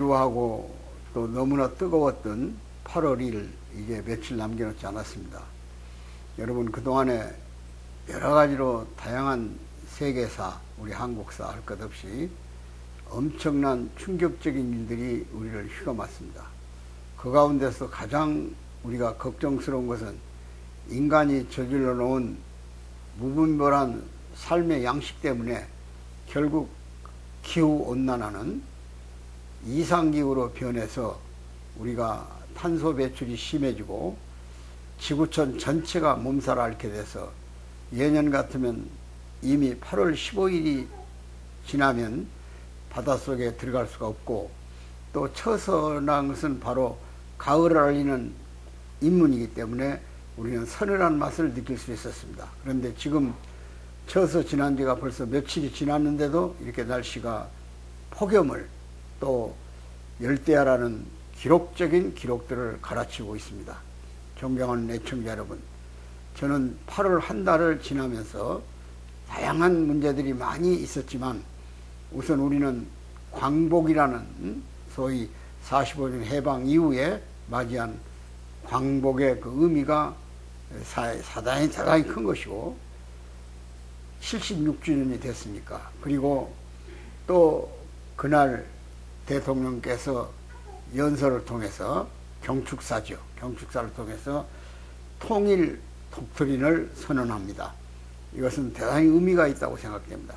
지루하고 또 너무나 뜨거웠던 8월 1일 이제 며칠 남겨놓지 않았습니다. 여러분, 그동안에 여러 가지로 다양한 세계사, 우리 한국사 할 것 없이 엄청난 충격적인 일들이 우리를 휘감았습니다. 그 가운데서 가장 우리가 걱정스러운 것은 인간이 저질러 놓은 무분별한 삶의 양식 때문에 결국 기후온난화는 이상기후로 변해서 우리가 탄소 배출이 심해지고 지구촌 전체가 몸살을 앓게 돼서 예년 같으면 이미 8월 15일이 지나면 바닷속에 들어갈 수가 없고, 또 처서난 것은 바로 가을을 알리는 인문이기 때문에 우리는 서늘한 맛을 느낄 수 있었습니다. 그런데 지금 처서 지난 지가 벌써 며칠이 지났는데도 이렇게 날씨가 폭염을 또 열대야라는 기록적인 기록들을 갈아치우고 있습니다. 존경하는 애청자 여러분, 저는 8월 한 달을 지나면서 다양한 문제들이 많이 있었지만 우선 우리는 광복이라는 소위 45년 해방 이후에 맞이한 광복의 그 의미가 대단히 큰 것이고 76주년이 됐으니까, 그리고 또 그날 대통령께서 연설을 통해서 경축사를 통해서 통일 독트린을 선언합니다. 이것은 대단히 의미가 있다고 생각됩니다.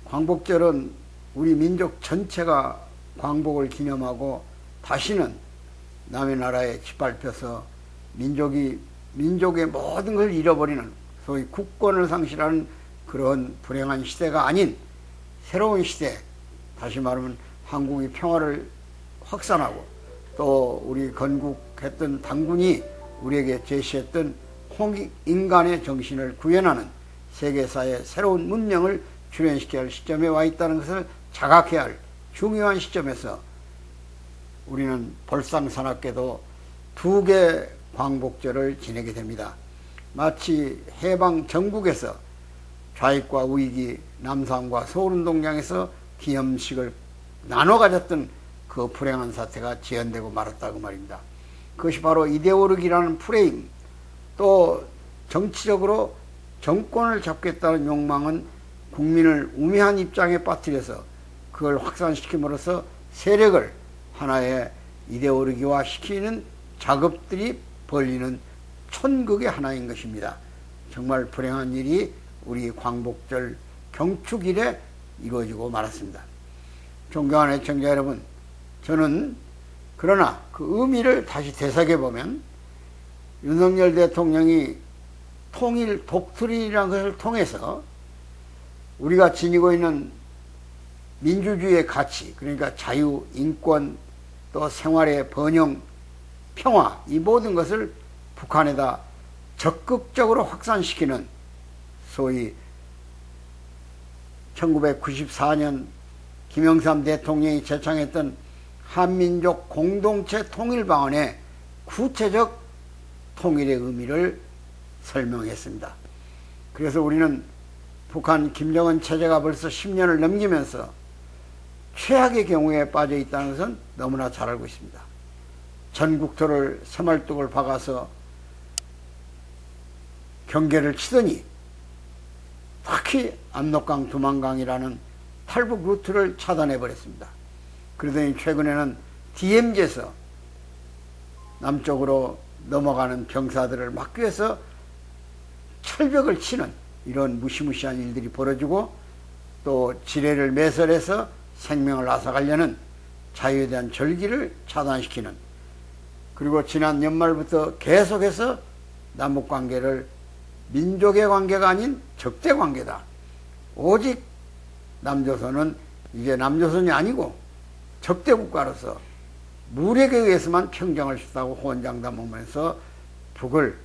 광복절은 우리 민족 전체가 광복을 기념하고 다시는 남의 나라에 짓밟혀서 민족의 모든 걸 잃어버리는 소위 국권을 상실하는 그런 불행한 시대가 아닌 새로운 시대, 다시 말하면 한국이 평화를 확산하고 또 우리 건국했던 당군이 우리에게 제시했던 홍익인간의 정신을 구현하는 세계사의 새로운 문명을 출현시켜야 할 시점에 와 있다는 것을 자각해야 할 중요한 시점에서 우리는 볼상사납게도 2개 광복절을 지내게 됩니다. 마치 해방 전국에서 좌익과 우익이 남산과 서울운동장에서 기념식을 나눠 가졌던 그 불행한 사태가 재현되고 말았다고 말입니다. 그것이 바로 이데올로기라는 프레임, 또 정치적으로 정권을 잡겠다는 욕망은 국민을 우매한 입장에 빠뜨려서 그걸 확산시킴으로써 세력을 하나의 이데올로기화 시키는 작업들이 벌리는 촌극의 하나인 것입니다. 정말 불행한 일이 우리 광복절 경축일에 이루어지고 말았습니다. 존경하는 애청자 여러분, 저는 그러나 그 의미를 다시 되새겨보면 윤석열 대통령이 통일 독트린이라는 것을 통해서 우리가 지니고 있는 민주주의의 가치, 그러니까 자유, 인권, 또 생활의 번영, 평화, 이 모든 것을 북한에다 적극적으로 확산시키는 소위 1994년 김영삼 대통령이 제창했던 한민족 공동체 통일방안의 구체적 통일의 의미를 설명했습니다. 그래서 우리는 북한 김정은 체제가 벌써 10년을 넘기면서 최악의 경우에 빠져 있다는 것은 너무나 잘 알고 있습니다. 전국토를 새말뚝을 박아서 경계를 치더니 특히 압록강 두만강이라는 탈북 루트를 차단해 버렸습니다. 그러더니 최근에는 DMZ에서 남쪽으로 넘어가는 병사들을 막기 위해서 철벽을 치는 이런 무시무시한 일들이 벌어지고, 또 지뢰를 매설해서 생명을 앗아가려는 자유에 대한 절기를 차단시키는, 그리고 지난 연말부터 계속해서 남북관계를 민족의 관계가 아닌 적대관계다, 오직 남조선은 이제 남조선이 아니고 적대국가로서 무력에 의해서만 평정할 수 있다고 호언장담하면서 북을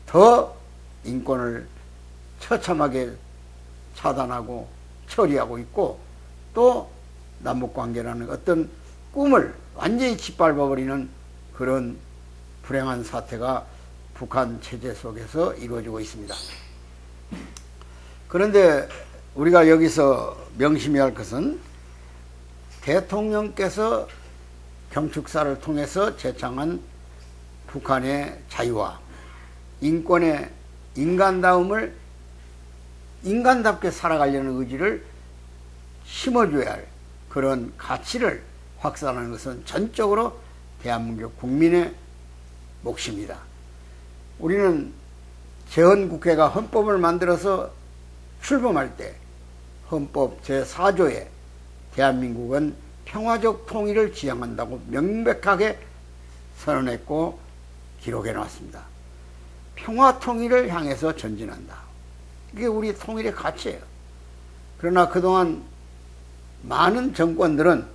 더 인권을 처참하게 차단하고 처리하고 있고, 또 남북관계라는 어떤 꿈을 완전히 짓밟아버리는 그런 불행한 사태가 북한 체제 속에서 이루어지고 있습니다. 그런데 우리가 여기서 명심해야 할 것은 대통령께서 경축사를 통해서 제창한 북한의 자유와 인권의 인간다움을 인간답게 살아가려는 의지를 심어줘야 할 그런 가치를 확산하는 것은 전적으로 대한민국 국민의 몫입니다. 우리는 재헌국회가 헌법을 만들어서 출범할 때 헌법 제4조에 대한민국은 평화적 통일을 지향한다고 명백하게 선언했고 기록해 놨습니다. 평화 통일을 향해서 전진한다. 이게 우리 통일의 가치예요. 그러나 그동안 많은 정권들은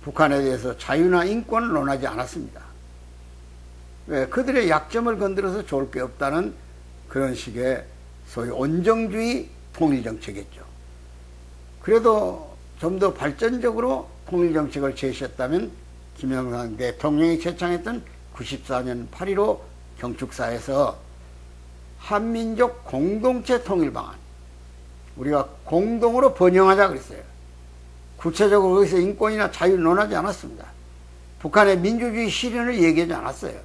북한에 대해서 자유나 인권을 논하지 않았습니다. 왜? 그들의 약점을 건드려서 좋을 게 없다는 그런 식의 소위 온정주의 통일정책이었죠. 그래도 좀 더 발전적으로 통일정책을 제시했다면 김영삼 대통령이 제창했던 94년 8.15 경축사에서 한민족 공동체 통일 방안, 우리가 공동으로 번영하자 그랬어요. 구체적으로 거기서 인권이나 자유를 논하지 않았습니다. 북한의 민주주의 실현을 얘기하지 않았어요.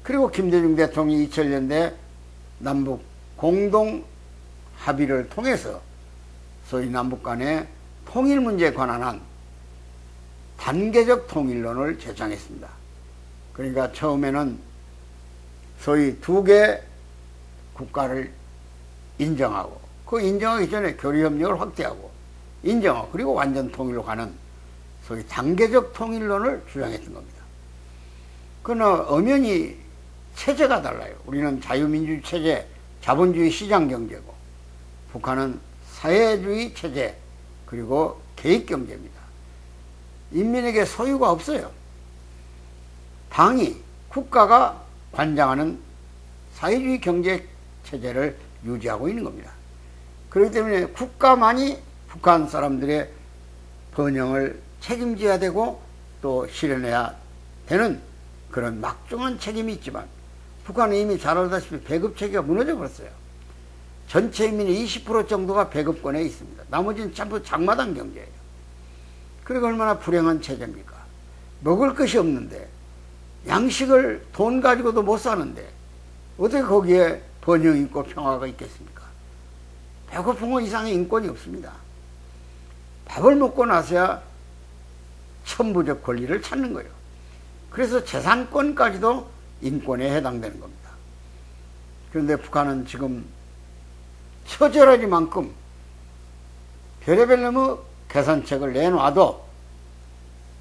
그리고 김대중 대통령이 2000년대 남북 공동 합의를 통해서 소위 남북 간의 통일 문제에 관한 한 단계적 통일론을 제창했습니다. 그러니까 처음에는 소위 두 개 국가를 인정하고 그 인정하기 전에 교류협력을 확대하고 인정하고 그리고 완전 통일로 가는 소위 단계적 통일론을 주장했던 겁니다. 그러나 엄연히 체제가 달라요. 우리는 자유민주주의 체제, 자본주의 시장경제고 북한은 사회주의 체제 그리고 계획경제입니다. 인민에게 소유가 없어요. 당이 국가가 관장하는 사회주의 경제 체제를 유지하고 있는 겁니다. 그렇기 때문에 국가만이 북한 사람들의 번영을 책임져야 되고 또 실현해야 되는 그런 막중한 책임이 있지만 북한은 이미 잘 알다시피 배급체계가 무너져 버렸어요. 전체 인민의 20% 정도가 배급권에 있습니다. 나머지는 전부 장마당 경제예요. 그리고 얼마나 불행한 체제입니까? 먹을 것이 없는데 양식을 돈 가지고도 못 사는데 어떻게 거기에 번영이 있고 평화가 있겠습니까? 배고픈 것 이상의 인권이 없습니다. 밥을 먹고 나서야 천부적 권리를 찾는 거예요. 그래서 재산권까지도 인권에 해당되는 겁니다. 그런데 북한은 지금 처절하지만큼 별의별 놈의 개선책을 내놔도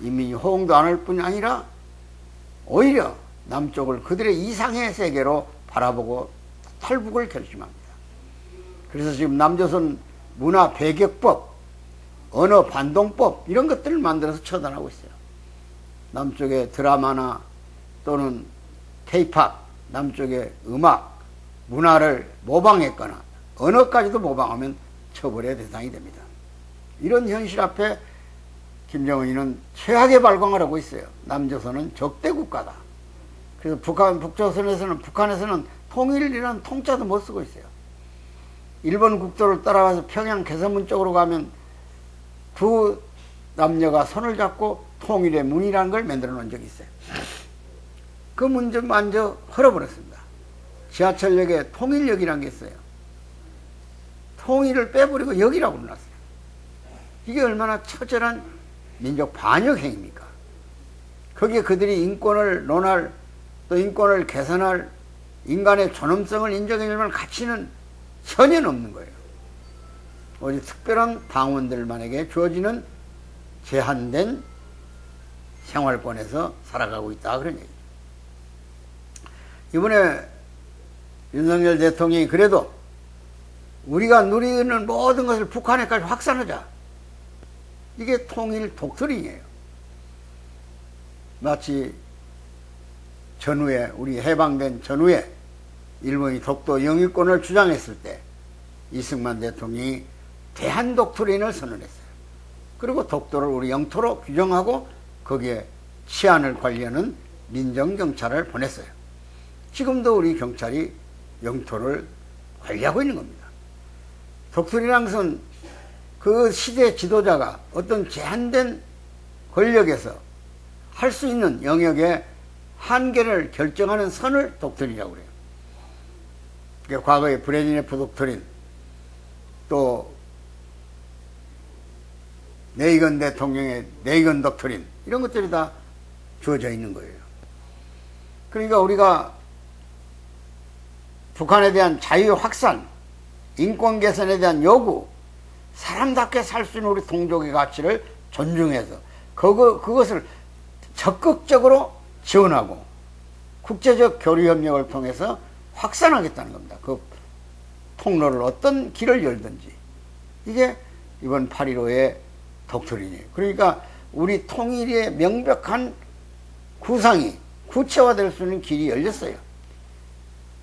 인민이 호응도 안 할 뿐이 아니라 오히려 남쪽을 그들의 이상의 세계로 바라보고 탈북을 결심합니다. 그래서 지금 남조선 문화 배격법, 언어 반동법 이런 것들을 만들어서 처단하고 있어요. 남쪽의 드라마나 또는 K-팝, 남쪽의 음악, 문화를 모방했거나 언어까지도 모방하면 처벌의 대상이 됩니다. 이런 현실 앞에 김정은이는 최악의 발광을 하고 있어요. 남조선은 적대 국가다. 그래서 북한에서는 통일이라는 통자도 못 쓰고 있어요. 일본 국도를 따라가서 평양 개선문 쪽으로 가면 두 남녀가 손을 잡고 통일의 문이라는 걸 만들어 놓은 적이 있어요. 그 문 좀 만져 헐어버렸습니다. 지하철역에 통일역이라는 게 있어요. 통일을 빼버리고 역이라고 불렀어요. 이게 얼마나 처절한 민족 반역 행위입니까? 거기에 그들이 인권을 논할 또 인권을 개선할 인간의 존엄성을 인정해줄 만한 가치는 전혀 없는 거예요. 오직 특별한 당원들만에게 주어지는 제한된 생활권에서 살아가고 있다 그런 얘기죠. 이번에 윤석열 대통령이 그래도 우리가 누리는 모든 것을 북한에까지 확산하자. 이게 통일 독트린이에요. 마치 전후에 우리 해방된 전후에 일본이 독도 영유권을 주장했을 때 이승만 대통령이 대한 독트린을 선언했어요. 그리고 독도를 우리 영토로 규정하고 거기에 치안을 관리하는 민정경찰을 보냈어요. 지금도 우리 경찰이 영토를 관리하고 있는 겁니다. 독트린이란 것은 그 시대 지도자가 어떤 제한된 권력에서 할 수 있는 영역의 한계를 결정하는 선을 독트린이라고 그래요. 그러니까 과거의 브레지네프 독트린, 또 레이건 대통령의 레이건 독트린, 이런 것들이 다 주어져 있는 거예요. 그러니까 우리가 북한에 대한 자유 확산, 인권 개선에 대한 요구, 사람답게 살 수 있는 우리 동족의 가치를 존중해서 그것을 적극적으로 지원하고 국제적 교류 협력을 통해서 확산하겠다는 겁니다. 그 통로를 어떤 길을 열든지. 이게 이번 8.15의 독트린이에요. 그러니까 우리 통일의 명백한 구상이 구체화될 수 있는 길이 열렸어요.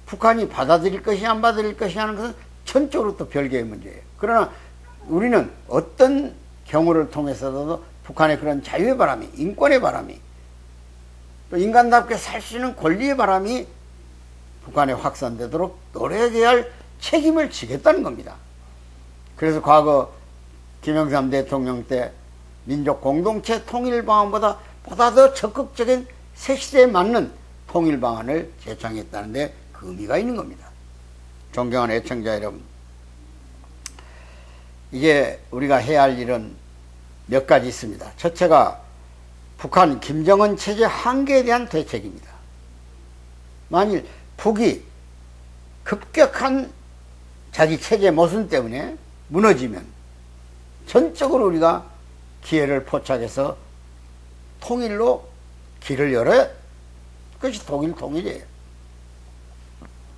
북한이 받아들일 것이 안 받아들일 것이 하는 것은 전적으로 또 별개의 문제예요. 그러나 우리는 어떤 경우를 통해서도 북한의 그런 자유의 바람이, 인권의 바람이, 또 인간답게 살 수 있는 권리의 바람이 북한에 확산되도록 노력해야 할 책임을 지겠다는 겁니다. 그래서 과거 김영삼 대통령 때 민족 공동체 통일 방안보다 더 적극적인 새 시대에 맞는 통일 방안을 제창했다는데 그 의미가 있는 겁니다. 존경하는 애청자 여러분, 이게 우리가 해야 할 일은 몇 가지 있습니다. 첫째가 북한 김정은 체제 한계에 대한 대책입니다. 만일 북이 급격한 자기 체제 모순 때문에 무너지면 전적으로 우리가 기회를 포착해서 통일로 길을 열어야, 그것이 통일이에요.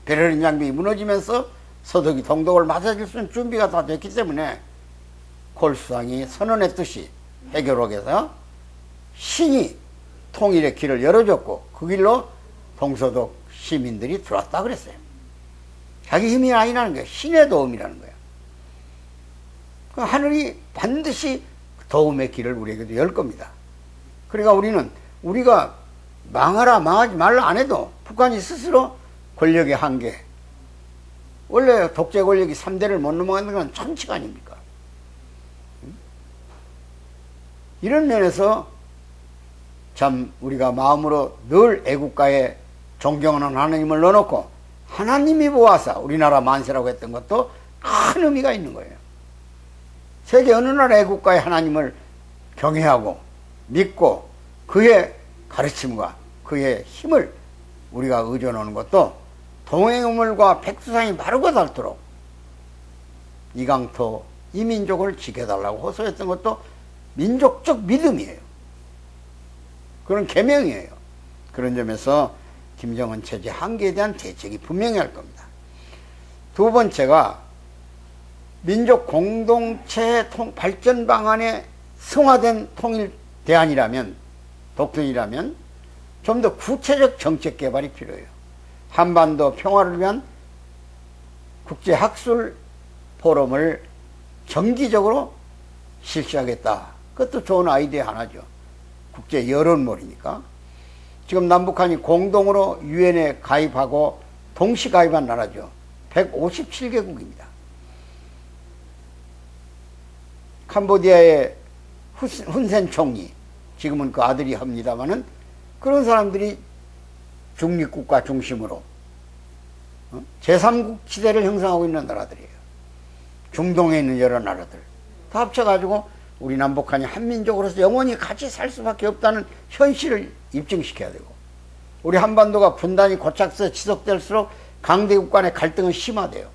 베를린 장벽이 무너지면서 서독이 동독을 맞아줄 수 있는 준비가 다 됐기 때문에 콜 수상이 선언했듯이 해결옥에서 신이 통일의 길을 열어줬고 그 길로 동서독 시민들이 들어왔다 그랬어요. 자기 힘이 아니라는 거예요. 신의 도움이라는 거예요. 그 하늘이 반드시 도움의 길을 우리에게도 열 겁니다. 그러니까 우리가 망하라 망하지 말라 안 해도 북한이 스스로 권력의 한계, 원래 독재 권력이 3대를 못 넘어가는 건 천치가 아닙니까? 이런 면에서 참 우리가 마음으로 늘 애국가에 존경하는 하나님을 넣어놓고 하나님이 보아사 우리나라 만세라고 했던 것도 큰 의미가 있는 거예요. 세계 어느 나라 애국가의 하나님을 경외하고 믿고 그의 가르침과 그의 힘을 우리가 의존하는 것도 동해우물과 백두산이 마르고 닳도록 이강토 이민족을 지켜달라고 호소했던 것도 민족적 믿음이에요. 그런 계명이에요. 그런 점에서 김정은 체제 한계에 대한 대책이 분명히 할 겁니다. 두 번째가 민족 공동체 발전 방안에 승화된 통일 대안이라면, 독특이라면 좀 더 구체적 정책 개발이 필요해요. 한반도 평화를 위한 국제학술 포럼을 정기적으로 실시하겠다. 그것도 좋은 아이디어 하나죠. 국제 여론몰이니까. 지금 남북한이 공동으로 유엔에 가입하고 동시 가입한 나라죠. 157개국입니다. 캄보디아의 훈센 총리, 지금은 그 아들이 합니다마는 그런 사람들이 중립국가 중심으로 제3국 시대를 형성하고 있는 나라들이에요. 중동에 있는 여러 나라들 다 합쳐가지고 우리 남북한이 한민족으로서 영원히 같이 살 수밖에 없다는 현실을 입증시켜야 되고, 우리 한반도가 분단이 고착돼서 지속될수록 강대국 간의 갈등은 심화돼요.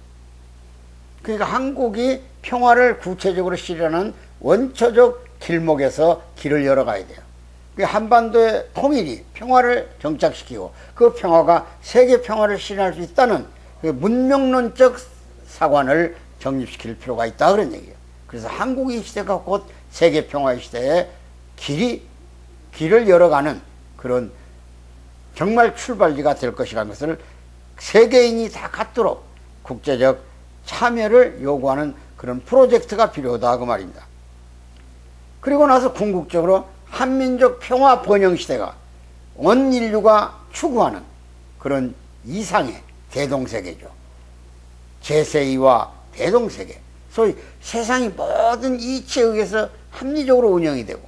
그러니까 한국이 평화를 구체적으로 실현하는 원초적 길목에서 길을 열어가야 돼요. 한반도의 통일이 평화를 정착시키고 그 평화가 세계 평화를 실현할 수 있다는 그 문명론적 사관을 정립시킬 필요가 있다 그런 얘기예요. 그래서 한국의 시대가 곧 세계 평화의 시대에 길을 열어가는 그런 정말 출발지가 될 것이라는 것을 세계인이 다 갖도록 국제적 참여를 요구하는 그런 프로젝트가 필요하다 그 말입니다. 그리고 나서 궁극적으로 한민족 평화 번영 시대가 온 인류가 추구하는 그런 이상의 대동세계죠. 제2와 대동세계, 소위 세상이 모든 이치에 의해서 합리적으로 운영이 되고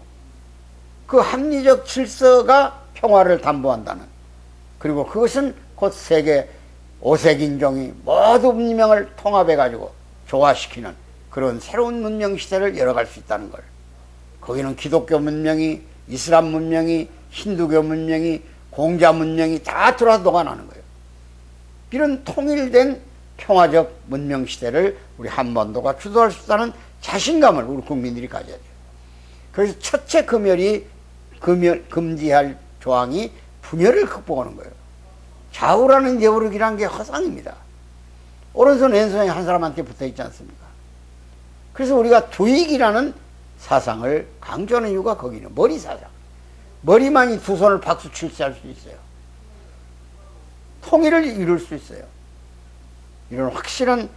그 합리적 질서가 평화를 담보한다는, 그리고 그것은 곧 세계 5색 인종이 모두 문명을 통합해가지고 조화시키는 그런 새로운 문명 시대를 열어갈 수 있다는 걸. 거기는 기독교 문명이, 이슬람 문명이, 힌두교 문명이, 공자 문명이 다 들어와서 녹아나는 거예요. 이런 통일된 평화적 문명 시대를 우리 한반도가 주도할 수 있다는 자신감을 우리 국민들이 가져야 돼요. 그래서 첫째 금지할 조항이 분열을 극복하는 거예요. 좌우라는 여부르기란 게 허상입니다. 오른손 왼손이 한 사람한테 붙어 있지 않습니까? 그래서 우리가 두익이라는 사상을 강조하는 이유가 거기는 머리 사상. 머리만이 두 손을 박수 칠수 할 수 있어요. 통일을 이룰 수 있어요. 이런 확실한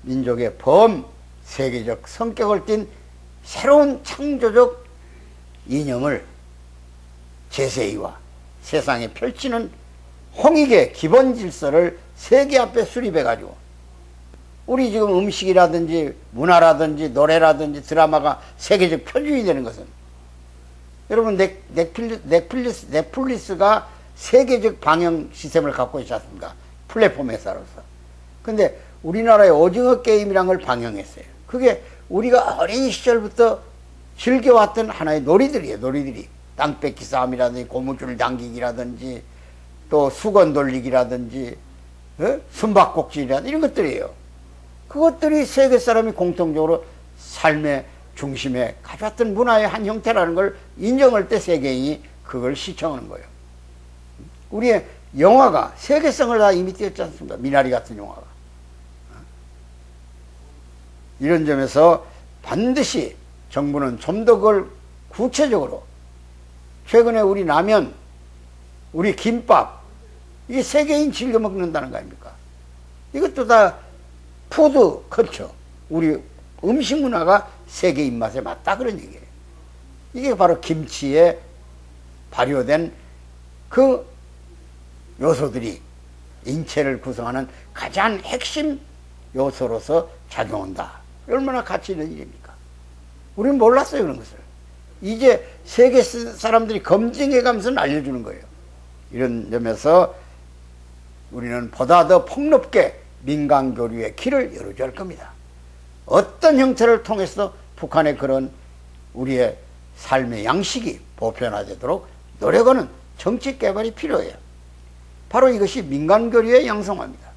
민족의 범세계적 성격을 띤 새로운 창조적 이념을 제세이와 세상에 펼치는 홍익의 기본 질서를 세계 앞에 수립해가지고, 우리 지금 음식이라든지 문화라든지 노래라든지 드라마가 세계적 표준이 되는 것은, 여러분 넷플릭스가 세계적 방영 시스템을 갖고 있지 않습니까? 플랫폼 회사로서. 근데 우리나라의 오징어 게임이란 걸 방영했어요. 그게 우리가 어린 시절부터 즐겨왔던 하나의 놀이들이에요. 놀이들이 땅 뺏기 싸움이라든지 고무줄 당기기라든지 또 수건 돌리기라든지 숨바꼭질이라든지 이런 것들이에요. 그것들이 세계 사람이 공통적으로 삶의 중심에 가져왔던 문화의 한 형태라는 걸 인정할 때 세계인이 그걸 시청하는 거예요. 우리의 영화가 세계성을 다 이미 띄었지 않습니까? 미나리 같은 영화가. 이런 점에서 반드시 정부는 좀 더 그걸 구체적으로, 최근에 우리 라면, 우리 김밥, 이게 세계인 즐겨 먹는다는 거 아닙니까? 이것도 다 푸드 컬처, 우리 음식 문화가 세계 입맛에 맞다, 그런 얘기예요. 이게 바로 김치에 발효된 그 요소들이 인체를 구성하는 가장 핵심 요소로서 작용한다. 얼마나 가치 있는 일입니까? 우리는 몰랐어요, 그런 것을. 이제 세계 사람들이 검증해가면서 알려주는 거예요. 이런 점에서 우리는 보다 더 폭넓게 민간 교류의 길을 열어줘야 할 겁니다. 어떤 형태를 통해서 북한의 그런 우리의 삶의 양식이 보편화되도록 노력하는 정치 개발이 필요해요. 바로 이것이 민간 교류의 양성화입니다.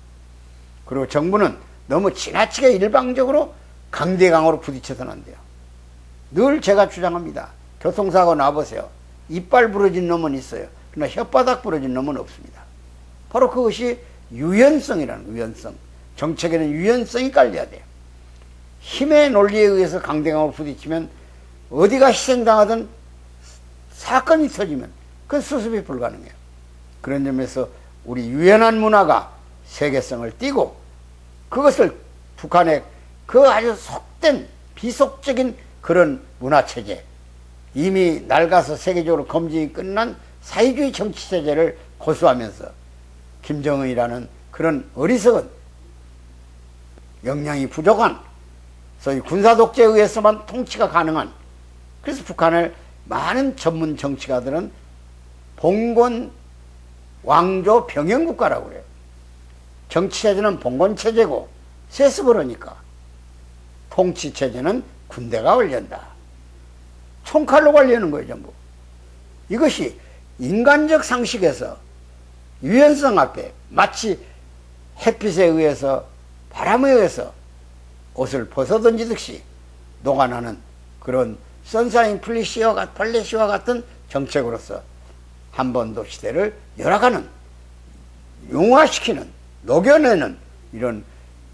그리고 정부는 너무 지나치게 일방적으로 강대강으로 부딪혀서는 안 돼요. 늘 제가 주장합니다. 교통사고 나보세요. 이빨 부러진 놈은 있어요. 그러나 혓바닥 부러진 놈은 없습니다. 바로 그것이 유연성이라는 거예요. 유연성. 정책에는 유연성이 깔려야 돼요. 힘의 논리에 의해서 강대강으로 부딪히면 어디가 희생당하든 사건이 터지면 그건 수습이 불가능해요. 그런 점에서 우리 유연한 문화가 세계성을 띠고, 그것을 북한의 그 아주 속된 비속적인 그런 문화체제, 이미 낡아서 세계적으로 검증이 끝난 사회주의 정치체제를 고수하면서 김정은이라는 그런 어리석은 역량이 부족한 소위 군사독재에 의해서만 통치가 가능한, 그래서 북한을 많은 전문 정치가들은 봉건 왕조 병영국가라고 그래요. 정치체제는 봉건체제고 세습을 통치체제는 군대가 관리한다. 총칼로 관리하는 거예요, 전부. 이것이 인간적 상식에서 유연성 앞에 마치 햇빛에 의해서, 바람에 의해서 옷을 벗어던지듯이 녹아나는 그런 선샤인 플래시와 같은 정책으로서 한반도 시대를 열어가는, 융화시키는, 녹여내는 이런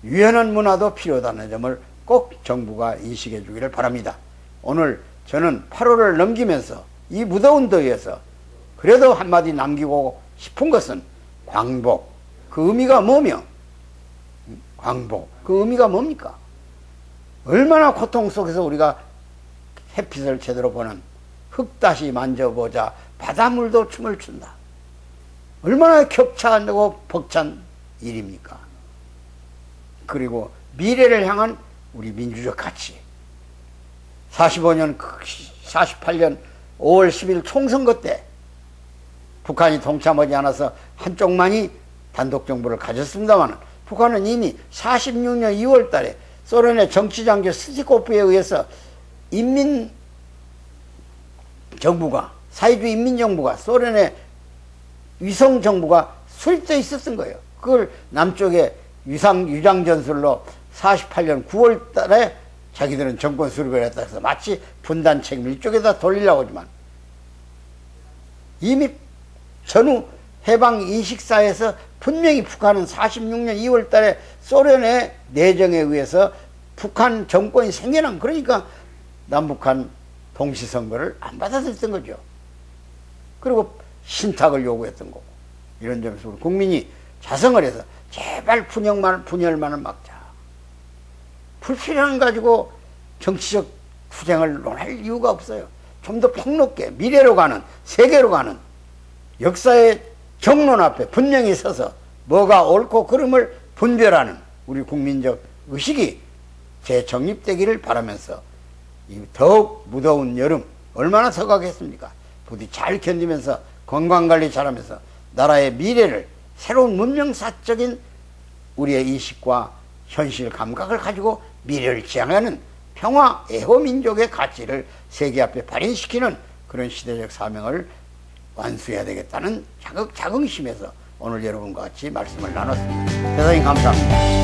유연한 문화도 필요하다는 점을 꼭 정부가 인식해 주기를 바랍니다. 오늘 저는 8월을 넘기면서 이 무더운 더위에서 그래도 한마디 남기고 싶은 것은 광복, 그 의미가 뭐며, 광복, 그 의미가 뭡니까? 얼마나 고통 속에서 우리가 햇빛을 제대로 보는, 흙 다시 만져보자 바닷물도 춤을 춘다. 얼마나 격차되고 벅찬 일입니까? 그리고 미래를 향한 우리 민주적 가치. 48년 5월 10일 총선거 때 북한이 동참하지 않아서 한쪽만이 단독정부를 가졌습니다만 북한은 이미 46년 2월 달에 소련의 정치장교 스티코프에 의해서 사회주의 인민정부가 소련의 위성정부가 수립되어 있었던 거예요. 그걸 남쪽의 유장전술로 48년 9월 달에 자기들은 정권 수립을 했다 해서 마치 분단 책임 일쪽에다 돌리려고 하지만 이미 전후 해방 인식사에서 분명히 북한은 46년 2월 달에 소련의 내정에 의해서 북한 정권이 생겨난, 그러니까 남북한 동시선거를 안 받아들였던 거죠. 그리고 신탁을 요구했던 거고. 이런 점에서 우리 국민이 자성을 해서 제발 분열만을 막자. 불필요한 가지고 정치적 투쟁을 논할 이유가 없어요. 좀 더 폭넓게 미래로 가는, 세계로 가는 역사의 정론 앞에 분명히 서서 뭐가 옳고 그름을 분별하는 우리 국민적 의식이 재정립되기를 바라면서 이 더욱 무더운 여름 얼마나 더 가겠습니까? 부디 잘 견디면서 건강관리 잘하면서 나라의 미래를 새로운 문명사적인 우리의 인식과 현실 감각을 가지고 미래를 지향하는 평화 애호민족의 가치를 세계 앞에 발현시키는 그런 시대적 사명을 완수해야 되겠다는 자긍심에서 오늘 여러분과 같이 말씀을 나눴습니다. 대단히 감사합니다.